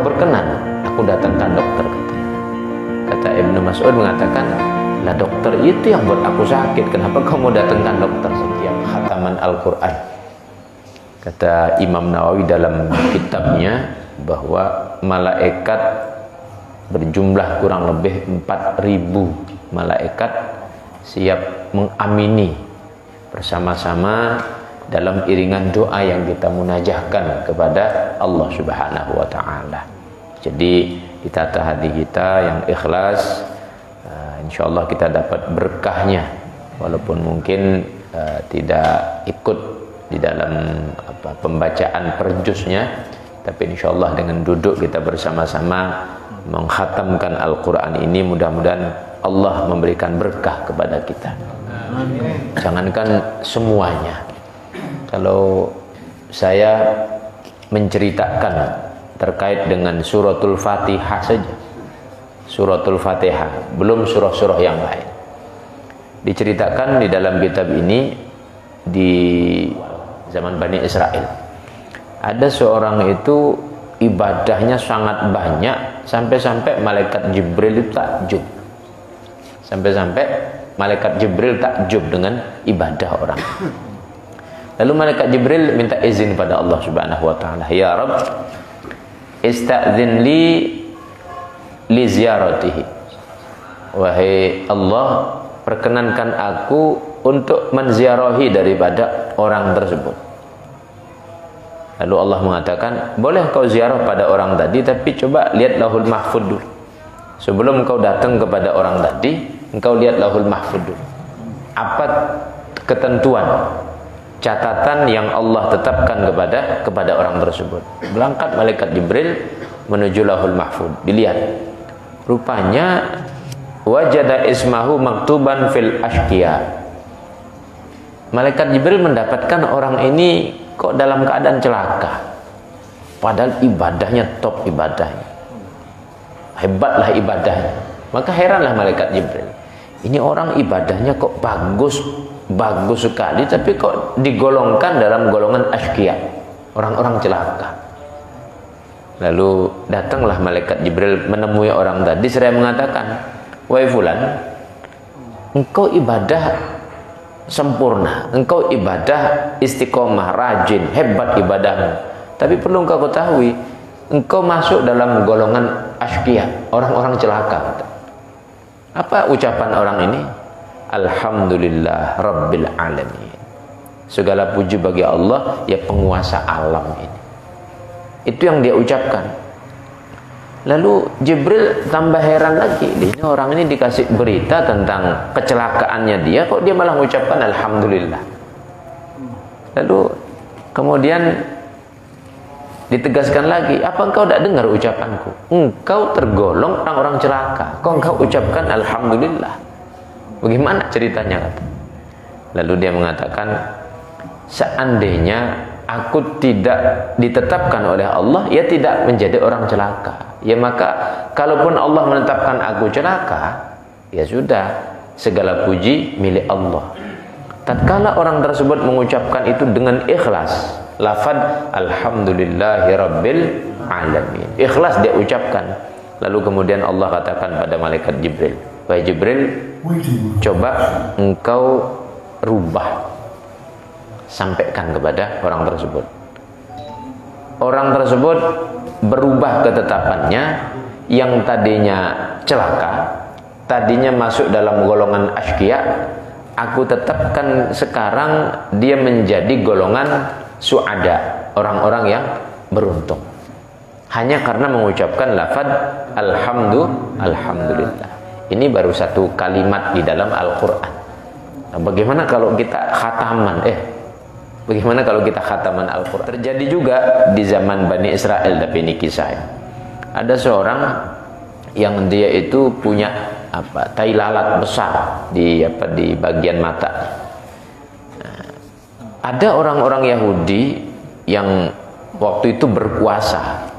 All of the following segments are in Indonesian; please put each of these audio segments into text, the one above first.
berkenan aku datangkan dokter, katanya. Kata Ibnu Mas'ud mengatakan, lah dokter itu yang buat aku sakit, kenapa kamu datangkan dokter setiap khataman Al-Quran? Kata Imam Nawawi dalam kitabnya bahwa malaikat berjumlah kurang lebih 4.000 malaikat siap mengamini bersama-sama dalam iringan doa yang kita munajahkan kepada Allah Subhanahu wa ta'ala. Jadi ditata hati kita yang ikhlas, insyaallah kita dapat berkahnya, walaupun mungkin tidak ikut di dalam pembacaan per juznya, tapi insyaallah dengan duduk kita bersama-sama menghatamkan Al-Quran ini, mudah-mudahan Allah memberikan berkah kepada kita. Jangankan semuanya, kalau saya menceritakan terkait dengan suratul Fatihah saja, suratul Fatihah, belum surah-surah yang lain, diceritakan di dalam kitab ini. Di zaman Bani Israel ada seorang itu ibadahnya sangat banyak, sampai-sampai malaikat Jibril itu takjub, sampai-sampai malaikat Jibril takjub dengan ibadah orang. Lalu malaikat Jibril minta izin pada Allah Subhanahu wa ta'ala, ya Rabb, ista'zin li ziyaratihi, wahai Allah, perkenankan aku untuk menziarahi daripada orang tersebut. Lalu Allah mengatakan, boleh kau ziarah pada orang tadi, tapi coba lihat Lauhul Mahfuz dulu. Sebelum kau datang kepada orang tadi, engkau lihat Lauhul Mahfuz dulu. Apa ketentuan, catatan yang Allah tetapkan kepada orang tersebut. Berangkat malaikat Jibril menuju Lauhul Mahfuz, dilihat. Rupanya wajada ismahu maktuban fil ashqiya. Malaikat Jibril mendapatkan orang ini kok dalam keadaan celaka, padahal ibadahnya top, ibadahnya hebatlah ibadahnya. Maka heranlah malaikat Jibril, ini orang ibadahnya kok bagus sekali, tapi kok digolongkan dalam golongan ashqiya, orang-orang celaka. Lalu datanglah malaikat Jibril menemui orang tadi, seraya mengatakan, wahai fulan, engkau ibadah sempurna, engkau ibadah istiqomah, rajin, hebat ibadahmu, tapi perlu engkau ketahui, engkau masuk dalam golongan ashqiya, orang-orang celaka. Apa ucapan orang ini? Alhamdulillah Rabbil Alamin, segala puji bagi Allah, ya penguasa alam ini. Itu yang dia ucapkan. Lalu Jibril tambah heran lagi, ini orang ini dikasih berita tentang kecelakaannya dia, kok dia malah mengucapkan Alhamdulillah. Lalu kemudian ditegaskan lagi, apa engkau tidak dengar ucapanku? Engkau tergolong orang-orang celaka, kok engkau ucapkan Alhamdulillah? Bagaimana ceritanya? Kata. Lalu dia mengatakan, seandainya aku tidak ditetapkan oleh Allah, ya tidak menjadi orang celaka. Ya maka kalaupun Allah menetapkan aku celaka, ya sudah, segala puji milik Allah. Tatkala orang tersebut mengucapkan itu dengan ikhlas, lafaz Alhamdulillahi Rabbil Alamin, ikhlas dia ucapkan. Lalu kemudian Allah katakan pada malaikat Jibril, wahai Jibril, coba engkau rubah, sampaikan kepada orang tersebut. Orang tersebut berubah ketetapannya, yang tadinya celaka, tadinya masuk dalam golongan ashqiya, aku tetapkan sekarang dia menjadi golongan suada, orang-orang yang beruntung, hanya karena mengucapkan lafaz Alhamdulillah. Ini baru satu kalimat di dalam Al-Quran. Nah, bagaimana kalau kita khataman? Bagaimana kalau kita khataman Al-Quran? Terjadi juga di zaman Bani Israel, tapi ini kisahnya. Ada seorang yang dia itu punya tai lalat besar di bagian mata. Nah, ada orang-orang Yahudi yang waktu itu berkuasa.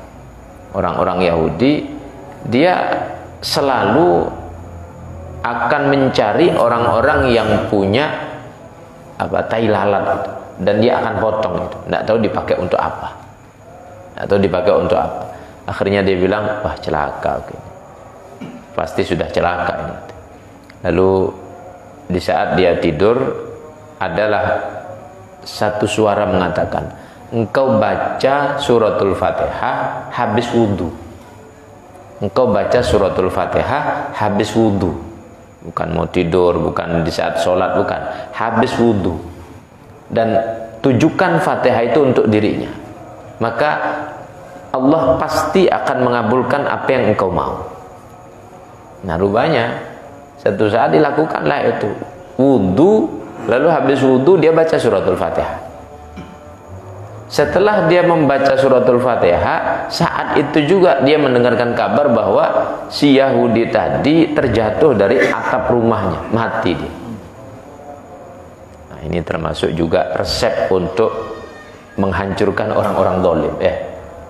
Orang-orang Yahudi, dia selalu akan mencari orang-orang yang punya tai lalat itu, dan dia akan potong itu. Tidak tahu dipakai untuk apa. Akhirnya dia bilang, wah celaka, pasti sudah celaka ini. Lalu di saat dia tidur, adalah satu suara mengatakan, engkau baca suratul Fatihah habis wudhu. Engkau baca suratul Fatihah habis wudhu. Bukan mau tidur, bukan di saat sholat, bukan. Habis wudhu. Dan tujukan Fatihah itu untuk dirinya. Maka Allah pasti akan mengabulkan apa yang engkau mau. Nah rupanya satu saat dilakukanlah itu. Wudhu, lalu habis wudhu dia baca suratul Fatihah. Setelah dia membaca suratul Fatihah, saat itu juga dia mendengarkan kabar bahwa si Yahudi tadi terjatuh dari atap rumahnya, mati dia. Nah, ini termasuk juga resep untuk menghancurkan orang-orang zalim.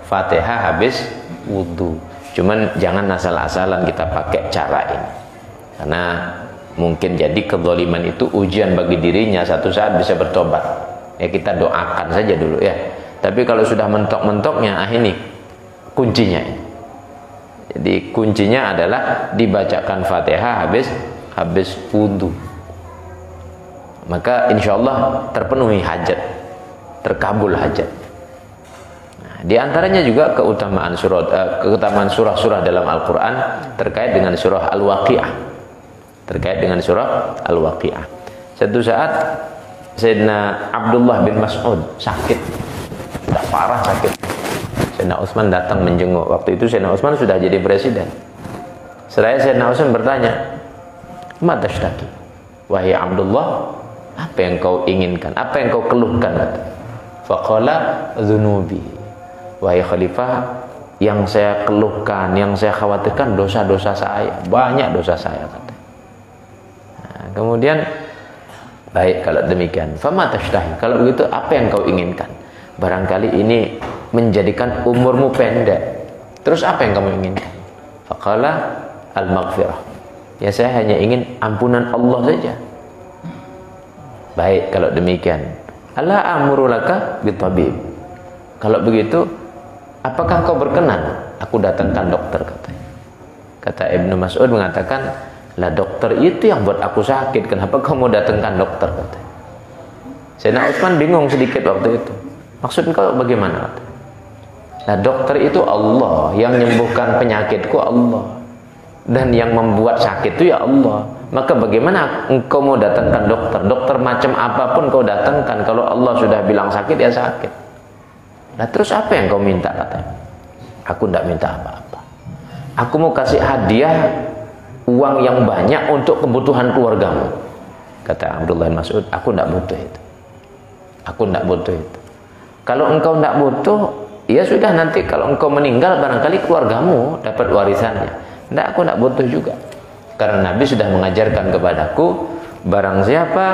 Fatihah habis wudhu. Cuman jangan asal-asalan kita pakai cara ini, karena mungkin jadi kezaliman itu ujian bagi dirinya, satu saat bisa bertobat. Ya kita doakan saja dulu ya. Tapi kalau sudah mentok-mentoknya, ini kuncinya ini. Jadi kuncinya adalah dibacakan Fatihah habis wudhu. Maka insya Allah terpenuhi hajat, terkabul hajat. Nah, di antaranya juga keutamaan surah-surah dalam Al-Quran terkait dengan surah Al-Waqi'ah. Terkait dengan surah Al-Waqi'ah. Satu saat Sayyidina Abdullah bin Mas'ud sakit, sudah parah sakit. Sayyidina Utsman datang menjenguk. Waktu itu Sayyidina Utsman sudah jadi presiden. Seraya Sayyidina Utsman bertanya, "Ma tashtaki?" Wahai Abdullah, apa yang kau inginkan? Apa yang kau keluhkan? Faqala dzunubi. Wahai khalifah, yang saya keluhkan, yang saya khawatirkan dosa-dosa saya. Banyak dosa saya, kata. Nah, kemudian baik kalau demikian, fama tashtahi, kalau begitu apa yang kau inginkan? Barangkali ini menjadikan umurmu pendek. Terus apa yang kamu inginkan? Faqala al-maghfirah. Ya saya hanya ingin ampunan Allah saja. Baik kalau demikian, ala amuru laka bitabib. Kalau begitu, apakah kau berkenan aku datangkan dokter, katanya. Kata Ibnu Mas'ud mengatakan, lah dokter itu yang buat aku sakit, kenapa kau mau datangkan dokter, katanya. Sayyidina Utsman bingung sedikit waktu itu. Maksud kau bagaimana? Nah dokter itu Allah, yang menyembuhkan penyakitku Allah, dan yang membuat sakit itu ya Allah. Maka bagaimana engkau mau datangkan dokter? Dokter macam apapun kau datangkan, kalau Allah sudah bilang sakit ya sakit. Nah terus apa yang kau minta, katanya? Aku tidak minta apa-apa. Aku mau kasih hadiah uang yang banyak untuk kebutuhan keluargamu. Kata Abdullah bin Mas'ud, aku tidak butuh itu. Aku tidak butuh itu. Kalau engkau tidak butuh, ya sudah, nanti kalau engkau meninggal barangkali keluargamu dapat warisannya. Tidak, aku tidak butuh juga. Karena Nabi sudah mengajarkan kepadaku, barang siapa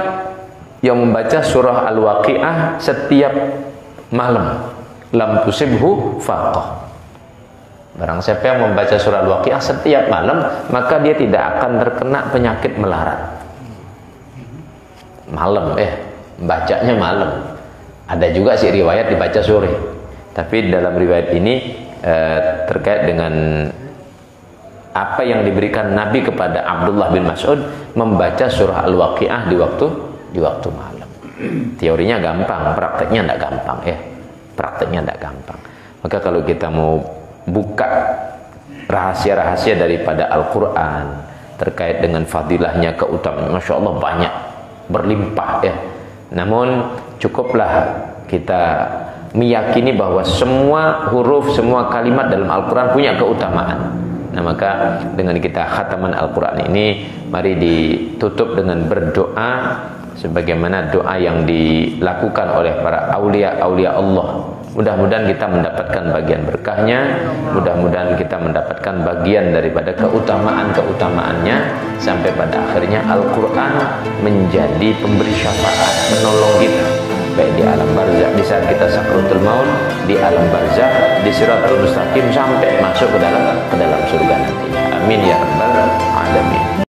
yang membaca surah Al-Waqi'ah setiap malam, lam tusibhu faqah. Barang siapa yang membaca surah Al-Waqi'ah setiap malam, maka dia tidak akan terkena penyakit melarat. Malam, bacanya malam. Ada juga sih riwayat dibaca sore. Tapi dalam riwayat ini terkait dengan apa yang diberikan Nabi kepada Abdullah bin Mas'ud, membaca surah Al-Waqi'ah di waktu malam. Teorinya gampang, prakteknya tidak gampang Prakteknya tidak gampang. Maka kalau kita mau buka rahasia-rahasia daripada Al-Quran terkait dengan fadilahnya, keutamaan, Masya Allah banyak, berlimpah Namun cukuplah kita meyakini bahwa semua huruf, semua kalimat dalam Al-Quran punya keutamaan. Nah maka dengan kita khataman Al-Quran ini, mari ditutup dengan berdoa sebagaimana doa yang dilakukan oleh para aulia-aulia Allah. Mudah-mudahan kita mendapatkan bagian berkahnya, mudah-mudahan kita mendapatkan bagian daripada keutamaan-keutamaannya, sampai pada akhirnya Al-Quran menjadi pemberi syafaat, menolong kita baik di alam barzakh, di saat kita sakratul maut, di alam barzakh, di siratal mustaqim, sampai masuk ke dalam surga nantinya. Amin ya rabbal alamin.